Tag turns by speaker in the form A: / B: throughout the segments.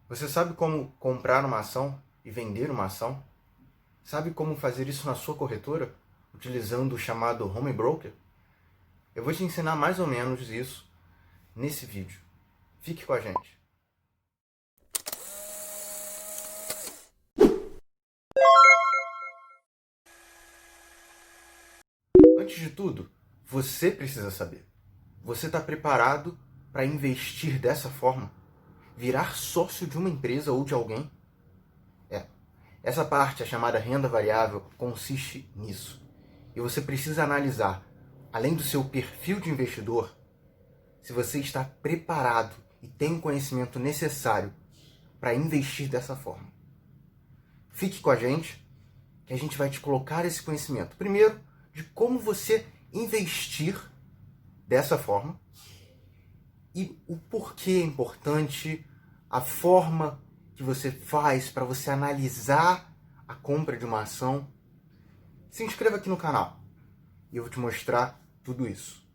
A: Você sabe como comprar uma ação e vender uma ação? Sabe como fazer isso na sua corretora, utilizando o chamado Home Broker? Eu vou te ensinar mais ou menos isso nesse vídeo. Fique com a gente. Antes de tudo, você precisa saber. Você está preparado para investir dessa forma? Virar sócio de uma empresa ou de alguém? É. Essa parte, a chamada renda variável, consiste nisso. E você precisa analisar, além do seu perfil de investidor, se você está preparado e tem o conhecimento necessário para investir dessa forma. Fique com a gente, que a gente vai te colocar esse conhecimento. Primeiro, de como você investir dessa forma e o porquê é importante, a forma que você faz para você analisar a compra de uma ação. Se inscreva aqui no canal e eu vou te mostrar tudo isso.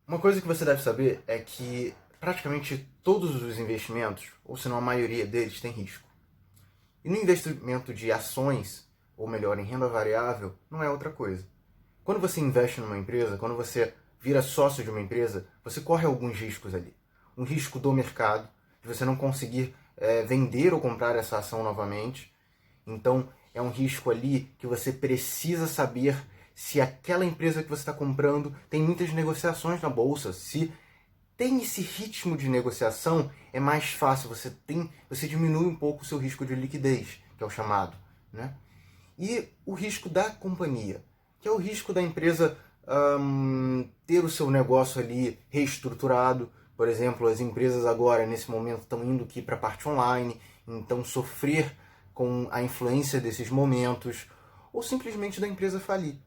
A: Uma coisa que você deve saber é que praticamente todos os investimentos, ou se não a maioria deles, tem risco. E no investimento de ações, ou melhor, em renda variável, não é outra coisa. Quando você investe numa empresa, quando você vira sócio de uma empresa, você corre alguns riscos ali. Um risco do mercado, de você não conseguir vender ou comprar essa ação novamente. Então, é um risco ali que você precisa saber se aquela empresa que você está comprando tem muitas negociações na bolsa. Se tem esse ritmo de negociação, é mais fácil, você diminui um pouco o seu risco de liquidez, que é o chamado, né? E o risco da companhia, que é o risco da empresa ter o seu negócio ali reestruturado. Por exemplo, as empresas agora, nesse momento, estão indo aqui para a parte online, então sofrer com a influência desses momentos, ou simplesmente da empresa falir.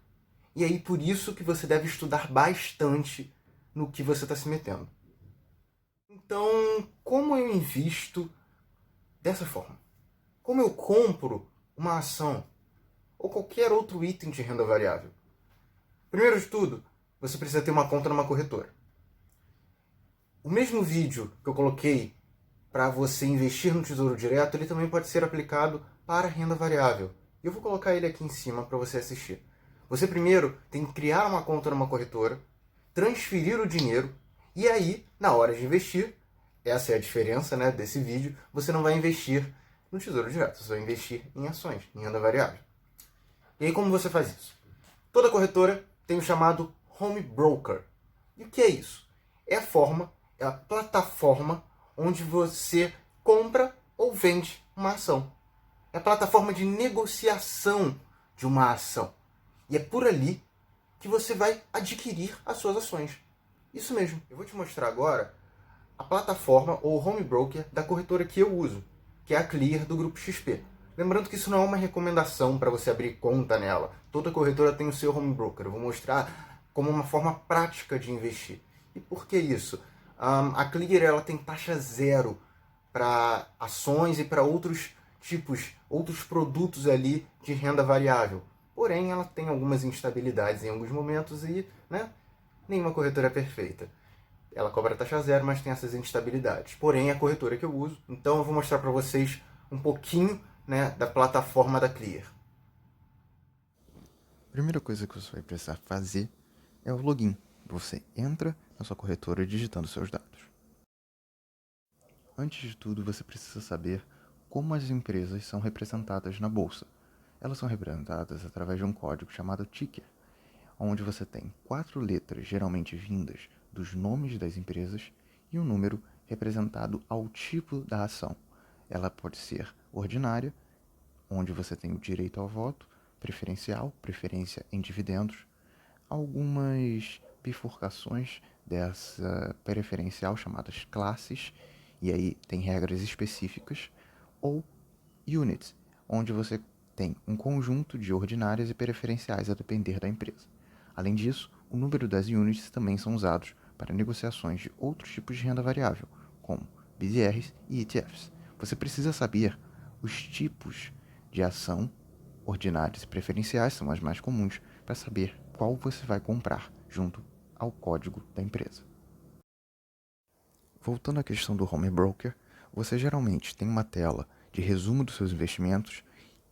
A: E aí, por isso que você deve estudar bastante no que você está se metendo. Então, como eu invisto dessa forma? Como eu compro uma ação ou qualquer outro item de renda variável? Primeiro de tudo, você precisa ter uma conta numa corretora. O mesmo vídeo que eu coloquei para você investir no Tesouro Direto, ele também pode ser aplicado para renda variável. E eu vou colocar ele aqui em cima para você assistir. Você primeiro tem que criar uma conta numa corretora, transferir o dinheiro e aí, na hora de investir, essa é a diferença, né, desse vídeo, você não vai investir no Tesouro Direto, você vai investir em ações, em renda variável. E aí como você faz isso? Toda corretora tem o chamado Home Broker. E o que é isso? É a forma, é a plataforma onde você compra ou vende uma ação. É a plataforma de negociação de uma ação. E é por ali que você vai adquirir as suas ações. Isso mesmo. Eu vou te mostrar agora a plataforma ou home broker da corretora que eu uso, que é a Clear do Grupo XP. Lembrando que isso não é uma recomendação para você abrir conta nela. Toda corretora tem o seu home broker. Eu vou mostrar como uma forma prática de investir. E por que isso? A Clear ela tem taxa zero para ações e para outros tipos, outros produtos ali de renda variável. Porém, ela tem algumas instabilidades em alguns momentos e, né, nenhuma corretora é perfeita. Ela cobra taxa zero, mas tem essas instabilidades. Porém, é a corretora que eu uso. Então, eu vou mostrar para vocês um pouquinho, né, da plataforma da Clear.
B: A primeira coisa que você vai precisar fazer é o login. Você entra na sua corretora digitando seus dados. Antes de tudo, você precisa saber como as empresas são representadas na bolsa. Elas são representadas através de um código chamado ticker, onde você tem 4 letras geralmente vindas dos nomes das empresas e um número representado ao tipo da ação. Ela pode ser ordinária, onde você tem o direito ao voto, preferencial, preferência em dividendos, algumas bifurcações dessa preferencial chamadas classes, e aí tem regras específicas, ou units, onde você tem um conjunto de ordinárias e preferenciais a depender da empresa. Além disso, o número das units também são usados para negociações de outros tipos de renda variável, como BDRs e ETFs. Você precisa saber os tipos de ação ordinárias e preferenciais, são as mais comuns, para saber qual você vai comprar junto ao código da empresa. Voltando à questão do home broker, você geralmente tem uma tela de resumo dos seus investimentos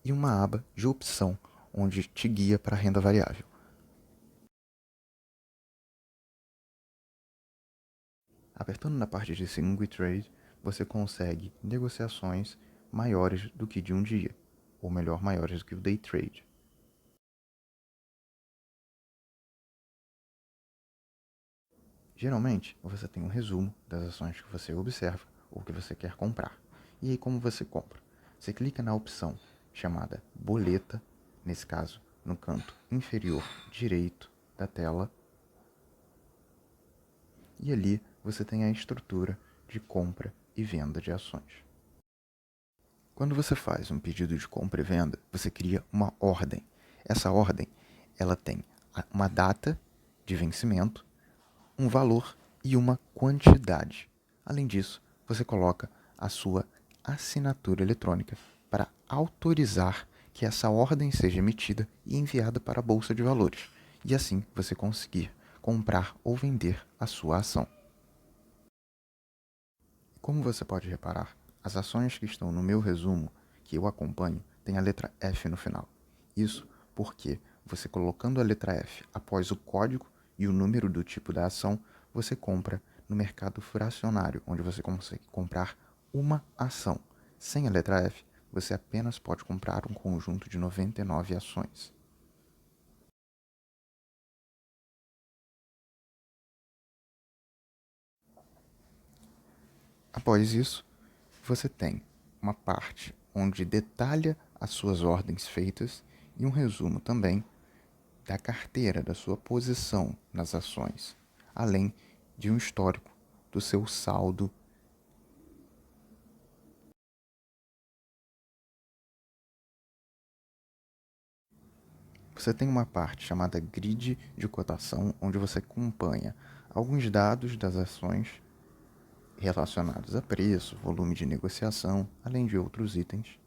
B: e uma aba de opção, onde te guia para a renda variável. Apertando na parte de Single Trade, você consegue negociações maiores do que de um dia, ou melhor, maiores do que o Day Trade. Geralmente, você tem um resumo das ações que você observa ou que você quer comprar. E aí, como você compra? Você clica na opção chamada Boleta, nesse caso, no canto inferior direito da tela, e ali você tem a estrutura de compra e venda de ações. Quando você faz um pedido de compra e venda, você cria uma ordem. Essa ordem, ela tem uma data de vencimento, um valor e uma quantidade. Além disso, você coloca a sua assinatura eletrônica para autorizar que essa ordem seja emitida e enviada para a Bolsa de Valores, e assim você conseguir comprar ou vender a sua ação. Como você pode reparar, as ações que estão no meu resumo, que eu acompanho, têm a letra F no final. Isso porque você colocando a letra F após o código e o número do tipo da ação, você compra no mercado fracionário, onde você consegue comprar uma ação. Sem a letra F, você apenas pode comprar um conjunto de 99 ações. Após isso, você tem uma parte onde detalha as suas ordens feitas e um resumo também da carteira, da sua posição nas ações, além de um histórico do seu saldo. Você tem uma parte chamada grid de cotação, onde você acompanha alguns dados das ações relacionados a preço, volume de negociação, além de outros itens.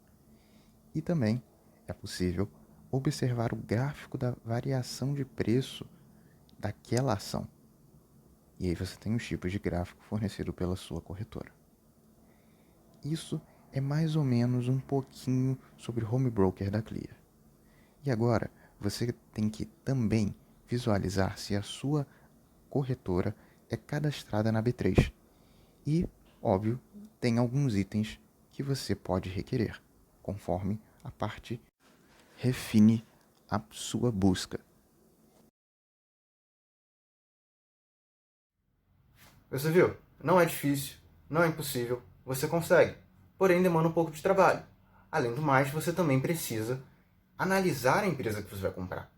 B: E também é possível observar o gráfico da variação de preço daquela ação. E aí você tem os tipos de gráfico fornecido pela sua corretora. Isso é mais ou menos um pouquinho sobre o home broker da Clear. E agora você tem que também visualizar se a sua corretora é cadastrada na B3. E, óbvio, tem alguns itens que você pode requerer, conforme a parte refine a sua busca.
A: Você viu? Não é difícil, não é impossível, você consegue. Porém, demanda um pouco de trabalho. Além do mais, você também precisa analisar a empresa que você vai comprar.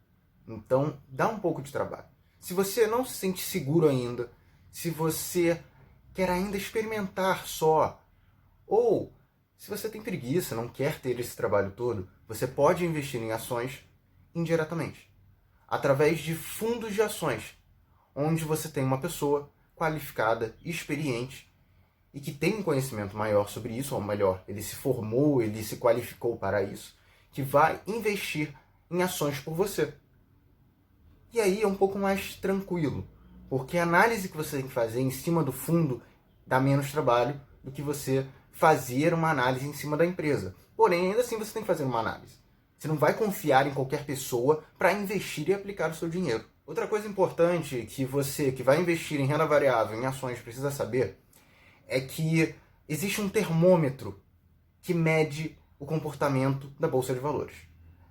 A: Então, dá um pouco de trabalho. Se você não se sente seguro ainda, se você quer ainda experimentar só, ou se você tem preguiça, não quer ter esse trabalho todo, você pode investir em ações indiretamente, através de fundos de ações, onde você tem uma pessoa qualificada, experiente e que tem um conhecimento maior sobre isso, ou melhor, ele se formou, ele se qualificou para isso, que vai investir em ações por você. E aí é um pouco mais tranquilo, porque a análise que você tem que fazer em cima do fundo dá menos trabalho do que você fazer uma análise em cima da empresa. Porém, ainda assim você tem que fazer uma análise. Você não vai confiar em qualquer pessoa para investir e aplicar o seu dinheiro. Outra coisa importante que você que vai investir em renda variável, em ações, precisa saber é que existe um termômetro que mede o comportamento da Bolsa de Valores.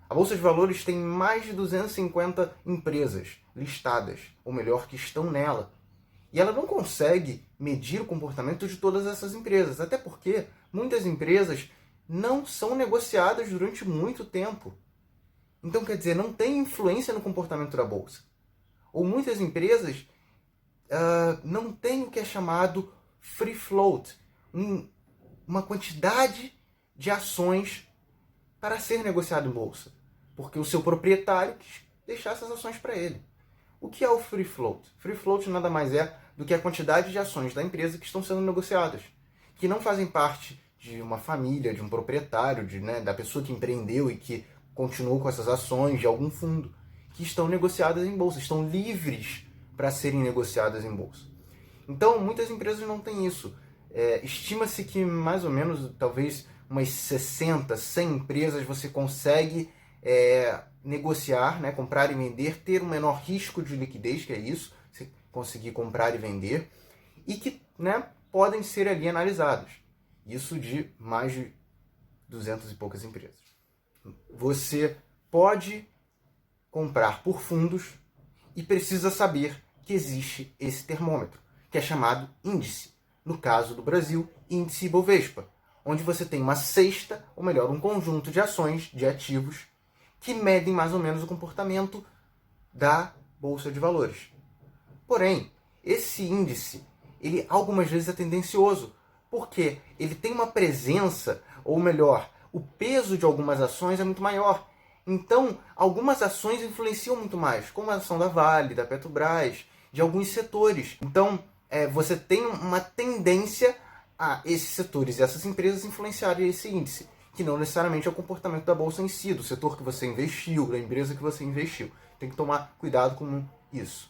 A: A Bolsa de Valores tem mais de 250 empresas listadas, ou melhor, que estão nela. E ela não consegue medir o comportamento de todas essas empresas, até porque muitas empresas não são negociadas durante muito tempo. Então, quer dizer, não tem influência no comportamento da Bolsa. Ou muitas empresas não têm o que é chamado free float, uma quantidade de ações para ser negociado em bolsa, porque o seu proprietário quis deixar essas ações para ele. O que é o free float? Free float nada mais é do que a quantidade de ações da empresa que estão sendo negociadas, que não fazem parte de uma família, de um proprietário, da pessoa que empreendeu e que continuou com essas ações, de algum fundo, que estão negociadas em bolsa, estão livres para serem negociadas em bolsa. Então, muitas empresas não têm isso. Estima-se que mais ou menos, talvez, umas 60, 100 empresas você consegue negociar, né, comprar e vender, ter um menor risco de liquidez, que é isso, você conseguir comprar e vender, e que, né, podem ser ali analisados. Isso de mais de 200 e poucas empresas. Você pode comprar por fundos e precisa saber que existe esse termômetro, que é chamado índice. No caso do Brasil, índice Ibovespa, onde você tem uma cesta, ou melhor, um conjunto de ações, de ativos, que medem mais ou menos o comportamento da Bolsa de Valores. Porém, esse índice, ele algumas vezes é tendencioso, porque ele tem uma presença, ou melhor, o peso de algumas ações é muito maior. Então, algumas ações influenciam muito mais, como a ação da Vale, da Petrobras, de alguns setores. Então, você tem uma tendência a esses setores e essas empresas influenciarem esse índice, que não necessariamente é o comportamento da bolsa em si, do setor que você investiu, da empresa que você investiu. Tem que tomar cuidado com isso.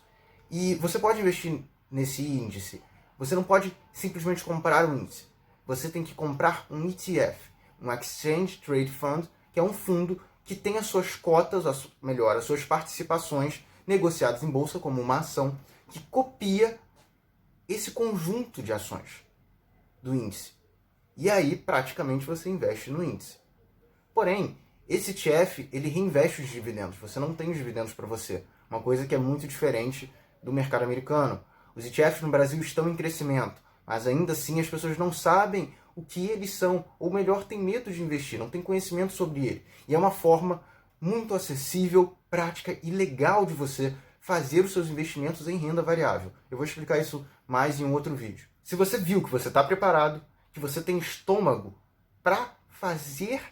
A: E você pode investir nesse índice. Você não pode simplesmente comprar um índice. Você tem que comprar um ETF, um Exchange Trade Fund, que é um fundo que tem as suas cotas, as suas participações negociadas em bolsa como uma ação, que copia esse conjunto de ações do índice. E aí, praticamente, você investe no índice. Porém, esse ETF, ele reinveste os dividendos. Você não tem os dividendos para você. Uma coisa que é muito diferente do mercado americano. Os ETFs no Brasil estão em crescimento, mas ainda assim as pessoas não sabem o que eles são, ou melhor, têm medo de investir, não têm conhecimento sobre ele. E é uma forma muito acessível, prática e legal de você fazer os seus investimentos em renda variável. Eu vou explicar isso mais em um outro vídeo. Se você viu que você está preparado, que você tem estômago para fazer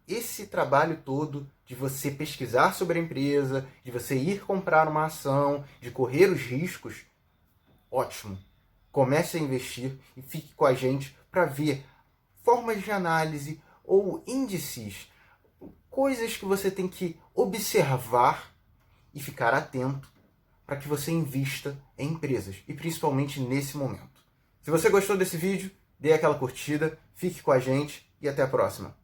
A: esse trabalho todo de você pesquisar sobre a empresa, de você ir comprar uma ação, de correr os riscos, ótimo. Comece a investir e fique com a gente para ver formas de análise ou índices, coisas que você tem que observar e ficar atento para que você invista em empresas, e principalmente nesse momento. Se você gostou desse vídeo, dê aquela curtida, fique com a gente e até a próxima.